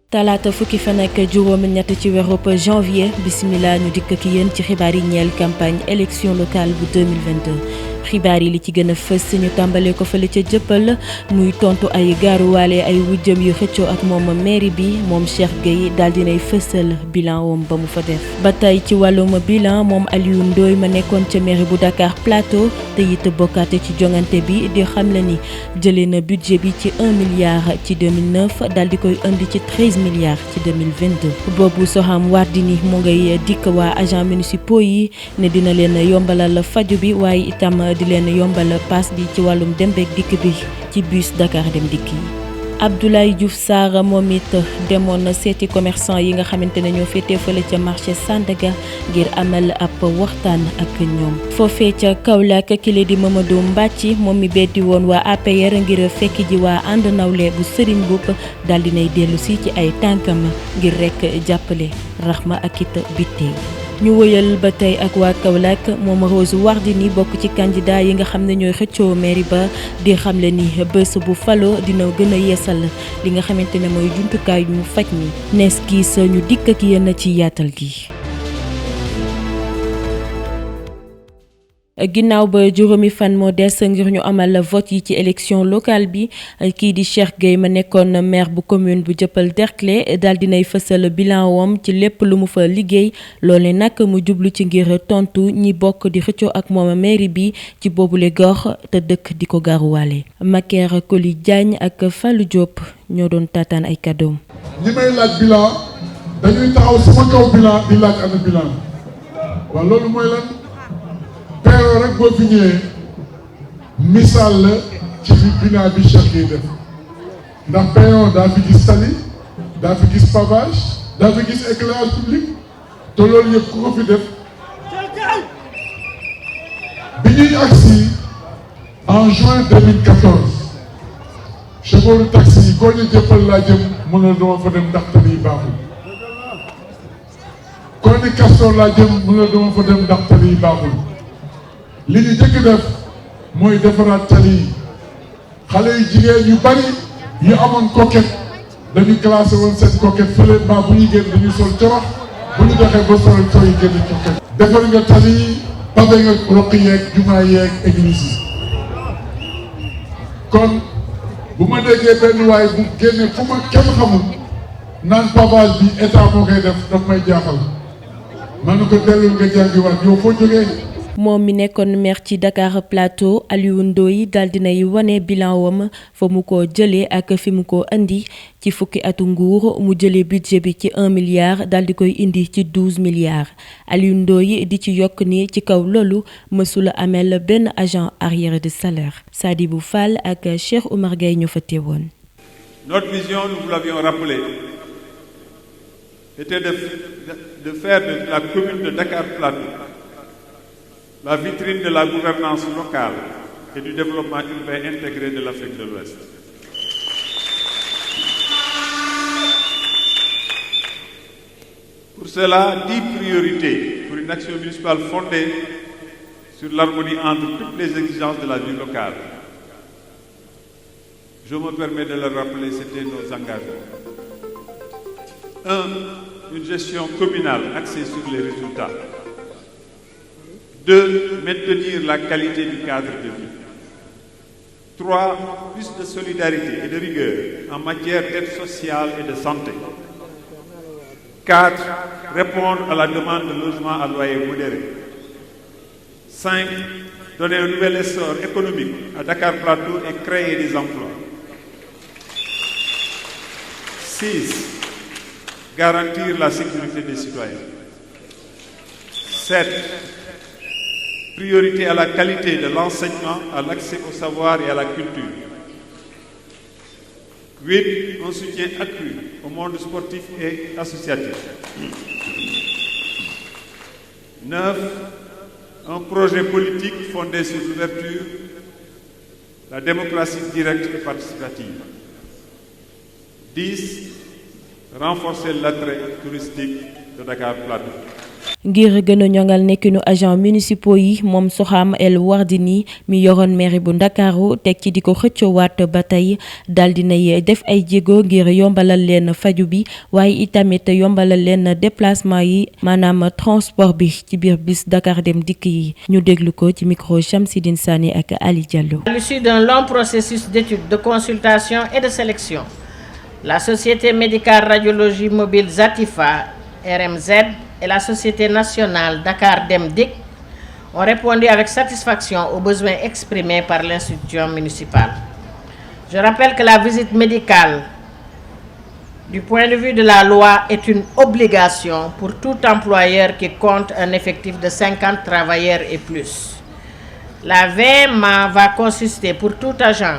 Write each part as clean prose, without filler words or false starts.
talaata fukki fan ak juróom ñett ci weerub janvier bismillah ñu dikk ak yéen ci xibaar yi ñeel campagne élection locale bu 2022 xibaar yi li ci gën a fës ñu tàmbalee ko fële ca jëppal muy tontu ay gaaruwaale ay wujjëm yu xëccoo ak moom mairie bi moom Cheikh Gueye daal dinay fësal bilan wam ba mu fa def ba tey ci wàllum bilan moom Aliou Ndoye ma nekkoon ca mairie bu Dakar Plateau te it bokkaate ci jongante bi di xamle ni jëlee na budget bi ci 1 milliard ci 2009 daal di koy indi ci 13 milliards ci 2022 boobu Soham Wardini mu ngay dikk waa agents municipaux yi ne dina leen yombalal faju bi waaye itam di leen yombal paas bi ci wàllum dem beeg dikk bi ci bus Dakar Dem Dikk yi. Abdoulaye Diouf Sarr moom it demoon na seeti commerçant yi nga xamante ne ñoo féetee fële ca marché Sandaga ngir amal ab waxtaan ak ñoom foofee ca Kaolack kile di Mamadou Mbacci moom mi beddi woon waa APR ngir fekk ji waa ànd nawle bu Serigne Mboup daal dinay dellu si ci ay tànkam ngir rek jàppale Rahma ak it Bitté ñu wëyal ba tey ak waa Kaolack moom Rose Wardini bokk ci candidat yi nga xam ne ñooy xëccoo mairie ba di xamle ni bés bu falo dina gën a yeesal li nga xamante ne mooy jumtukaay mu faj mi nees gis ñu dikk ak yéen ci yaatal gi. ginnaaw ba juróomi fan moo des ngir ñu amal vote yi ci élection locale bi kii di Cheikh Gueye ma nekkoon maire bu commune bu Dieuppeul Derklé daal dinay fësal bilan wam ci lépp lu mu fa liggéey loole nag mu jublu ci ngir tontu ñi bokk di xëccoo ak moom mairie bi ci boobule gox te dëkk di ko gaaruwaale. Maker Koli Diagne ak Fallou Diop ñoo doon taataan ay kàddoom. ñi may laaj bilan dañuy taxaw sama kaw bilan di laaj ana bilan waaw loolu mooy lan. pero rek boo fi ñëwee misaal la ci bilan bi Cheikh Gueye def ndax pero daa fi gis tali daa fi gis pavage daa fi gis éclairage public te loolu yëpp ku ko fi def bi ñuy agsi en juin 2014 chauffeur taxi yi koo ñu jëppal laa jëm mën na dama fa dem ndax tali yi baaxul koo ni Castor laa jëm mën na dama fa dem ndax tali yi baaxul li ñu jëkk def mooy defaraat tali yi xale yu jigéen yu bari yu amoon coquette dañu classé woon seen coquette fële mbaa bu ñuy génn dañuy sol corox bu ñu doxee ba sol sooy génn coquette defar nga tali yi pabe nga roq yeeg jumaa yeeg église yi kon bu ma déggee benn waay bu génne fu ma kenn xamul naan pavage bi état moo koy def daf may jaaxal man ko dellul nga jàngiwaat yow foo jógee. moom mi nekkoon maire ci Dakar Plateau Aliou Ndoye daal dinay wane bilan wam fa mu ko jëlee ak fi mu ko indi ci fukki atu nguur mu jëlee budget bi ci 1 milliard daal di koy indi ci 12 milliards Aliou Ndoye di ci yokk ni ci kaw loolu mësula amel benn agent arriéré de salaire Sadibou Fall ak Cheikh Oumar Gueye ñoo fa teewoon. Notre vision, nous vous l'avions rappelé, était de faire de la commune de Dakar Plateau la vitrine de la gouvernance locale et du développement urbain intégré de l'Afrique de l'Ouest. Pour cela, 10 priorités pour une action municipale fondée sur l'harmonie entre toutes les exigences de la vie locale. Je me permets de le rappeler, c'était nos engagements. 1. Une gestion communale axée sur les résultats. 2. Maintenir la qualité du cadre de vie. 3. Plus de solidarité et de rigueur en matière d'aide sociale et de santé. 4. Répondre à la demande de logement à loyer modéré. 5. Donner un nouvel essor économique à Dakar Plateau et créer des emplois. 6. Garantir la sécurité des citoyens. 7. Priorité à la qualité de l'enseignement, à l'accès au savoir et à la culture. 8. Un soutien accru au monde sportif et associatif. 9. Un projet politique fondé sur l'ouverture, la démocratie directe et participative. 10. Renforcer l'attrait touristique de Dakar Plateau. ngir gën a ñoŋal nekkinu agent municipaux yi moom Soham El Wardini mi yoroon mairie bu Ndakaaru teg ci di ko xëccoowaat ba tey daal dinay def ay jéego ngir yombalal leen faju bi waaye itamit yombalal leen déplacement yi maanaam transport bi ci biir bis Dakar Dem Dikk yi ñu déglu ko ci micro Chamsidine Sané ak Ali Diallo. À l'issue d'un long processus d'étude, de consultation et de sélection, la société médicale radiologie mobile Zatifa RMZ et la Société nationale Dakar Dem Dikk ont répondu avec satisfaction aux besoins exprimés par l'institution municipale. Je rappelle que la visite médicale, du point de vue de la loi, est une obligation pour tout employeur qui compte un effectif de 50 travailleurs et plus. La VMA va consister pour tout agent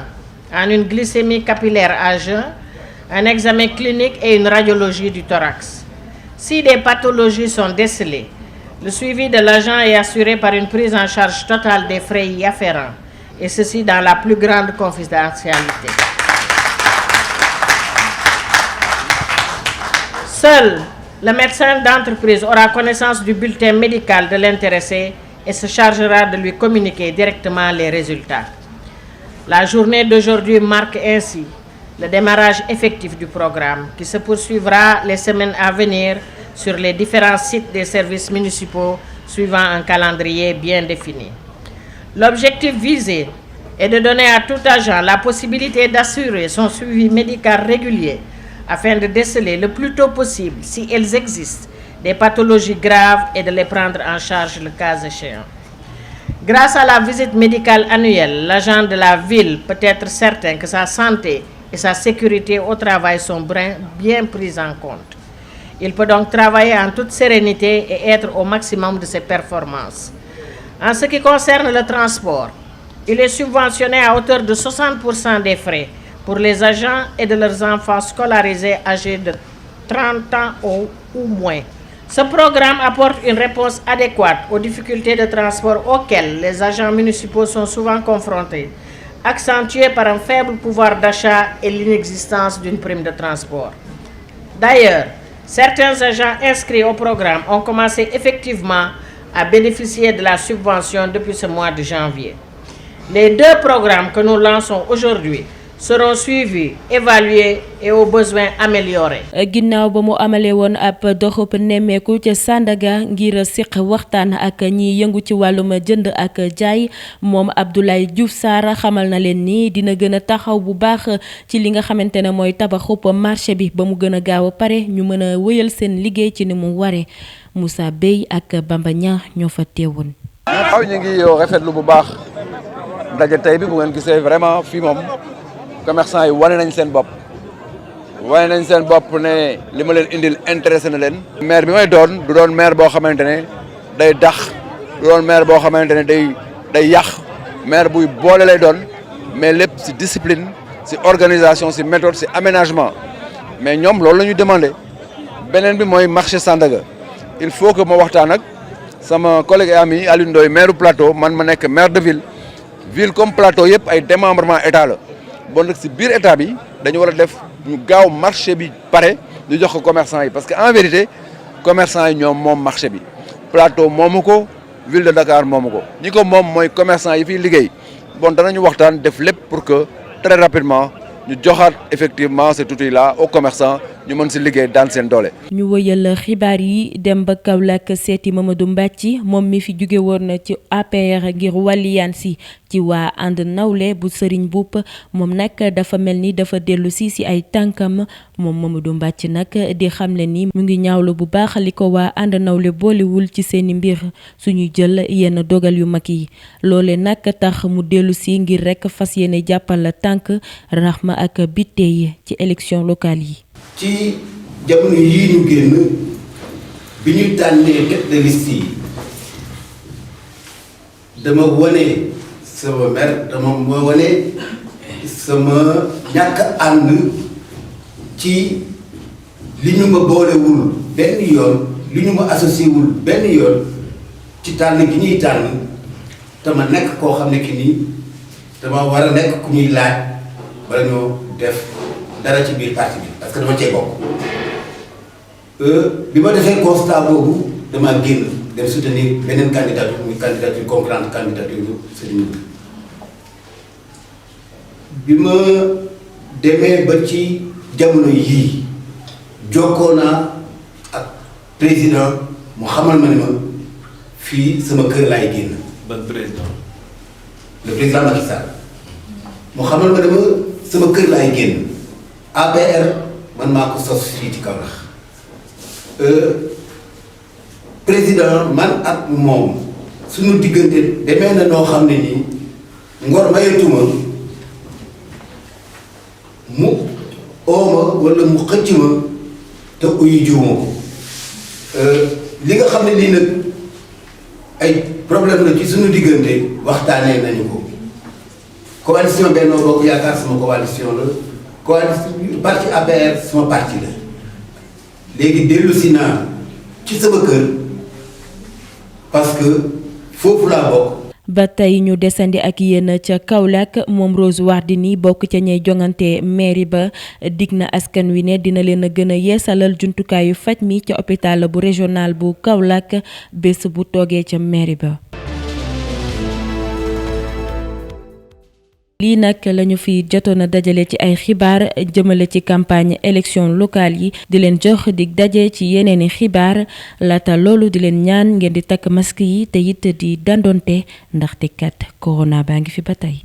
en une glycémie capillaire à jeun, un examen clinique et une radiologie du thorax. Si des pathologies sont décelées, le suivi de l'agent est assuré par une prise en charge totale des frais y afférents, et ceci dans la plus grande confidentialité. Seul le médecin d'entreprise aura connaissance du bulletin médical de l'intéressé et se chargera de lui communiquer directement les résultats. La journée d'aujourd'hui marque ainsi le démarrage effectif du programme qui se poursuivra les semaines à venir sur les différents sites des services municipaux suivant un calendrier bien défini. L'objectif visé est de donner à tout agent la possibilité d'assurer son suivi médical régulier afin de déceler le plus tôt possible, si elles existent, des pathologies graves et de les prendre en charge le cas échéant. Grâce à la visite médicale annuelle, l'agent de la ville peut être certain que sa santé et sa sécurité au travail sont bien prises en compte. Il peut donc travailler en toute sérénité et être au maximum de ses performances. En ce qui concerne le transport, il est subventionné à hauteur de 60% des frais pour les agents et de leurs enfants scolarisés âgés de 30 ans ou moins. Ce programme apporte une réponse adéquate aux difficultés de transport auxquelles les agents municipaux sont souvent confrontés, accentué par un faible pouvoir d'achat et l'inexistence d'une prime de transport. D'ailleurs, certains agents inscrits au programme ont commencé effectivement à bénéficier de la subvention depuis ce mois de janvier. Les deux programmes que nous lançons aujourd'hui seront suivis, évalués et au besoin améliorés. ginnaaw ba mu amale woon ab doxub nemmeeku ca Sandaga ngir siq waxtaan ak ñi yëngu ci wàllum jënd ak jaay moom Abdoulaye Diouf Sarr xamal na leen ni dina gën a taxaw bu baax ci li nga xamante ne mooy tabaxub marché bi ba mu gën a gaaw a pare ñu mën a wëyal seen liggéey ci ni mu waree. Moussa Bey ak Bamba Niang ñoo fa teewoon. waaw ñu ngi rafetlu bu baax ndaje tey bi bu ngeen gisee vraiment fii moom commerçant yi wane nañ seen bopp ne li ma leen indil intéressé na leen. maire bi may doon du doon maire boo xamante ne day dax du doon maire boo xamante ne day yàq maire buy boole lay doon mais lépp ci discipline ci organisation ci méthode ci aménagement mais ñoom loolu la ñu demandé. beneen bi mooy marché Sandaga il faut que ma waxtaan ak sama collègue et ami Aliou Ndoye maire Plateau man ma nekk maire de ville comme Plateau yëpp ay démembrement état la. bon nag si biir état bi dañu war a def ñu gaaw marché bi pare ñu jox ko commerçant yi parce que en vérité commerçant yi ñoom moom marché bi Plateau moomu ko ville de Dakar moomu ko ñi ko moom mooy commerçant yi fiy liggéey bon danañu waxtaan def lépp pour que très rapidement ñu joxaat effectivement cet outil là aux commerçants ñu mën si liggéey daan seen doole. ñu wëyal xibaar yi dem ba Kaolack seeti Mamadou Mbacci moom mi fi jóge woon ci APR ngir wàlliyaan si ci waa ànd nawle bu Serigne Mboup moom nag dafa mel ni dafa dellu si ay tànkam moom Mamadou Mbacci nag di xamle ni mu ngi ñaawlu bu baax li ko waa ànd nawle boolewul ci seeni mbir suñuy jël yenn dogal yu mag yi loole nag tax mu dellu si ngir rek fas yéene jàppal tànk Rahma ak Biteye ci élection locale yi. ci jamono yii ñu génn bi ñu tànnee tête de liste yi dama wane sama mer dama wane sama ñàkk ànd ci li ñu ma boolewul benn yoon li ñu ma associé wul benn yoon ci tànn gi ñuy tànn te ma nekk koo xam ne ki nii dama war a nekk ku ñuy laaj bala ñoo def dara ci biir parti bi parce que dama cee bokk bi ma defee constat boobu damaa génn dem soutenir beneen candidature muy candidature concurrente candidature Serigne Mboup bi ma demee ba ci jamono yii jokkoo naa ak président mu xamal ma ne ma fii sama kër laay génn. ban président. le président Macky Sall mu xamal ma ne ma sama kër laay génn APR man maa ko sos fii ci Kaolack président man ak moom suñu diggante demee na noo xam ne nii ngor mayatuma mu ooma wala mu xëcc ma te uyu jiwuma ko li nga xam ne nii nag ay problème la ci suñu diggante waxtaanee nañu ko coalition Benno Bokk Yaakaar sama coalition la coalition parti APR sama parti la léegi dellu si naa ci sama kër parce que foofu laa bokk. ba tey ñu desandi ak yéen ca Kaolack moom Rose Wardini bokk ca ñay jongante mairie ba dig na askan wi ne dina leen a gën a yeesalal jumtukaayu faj mi ca hôpital bu régional bu Kaolack bés bu toogee ca mairie ba. lii nag lañu fi jotoon a dajale ci ay xibaar jëmale ci campagne élection locale yi di leen jox dig daje ci yeneeni xibaar laata loolu di leen ñaan ngeen di takk masque yi te it di dandonte ndaxte kat corona baa ngi fi ba tey.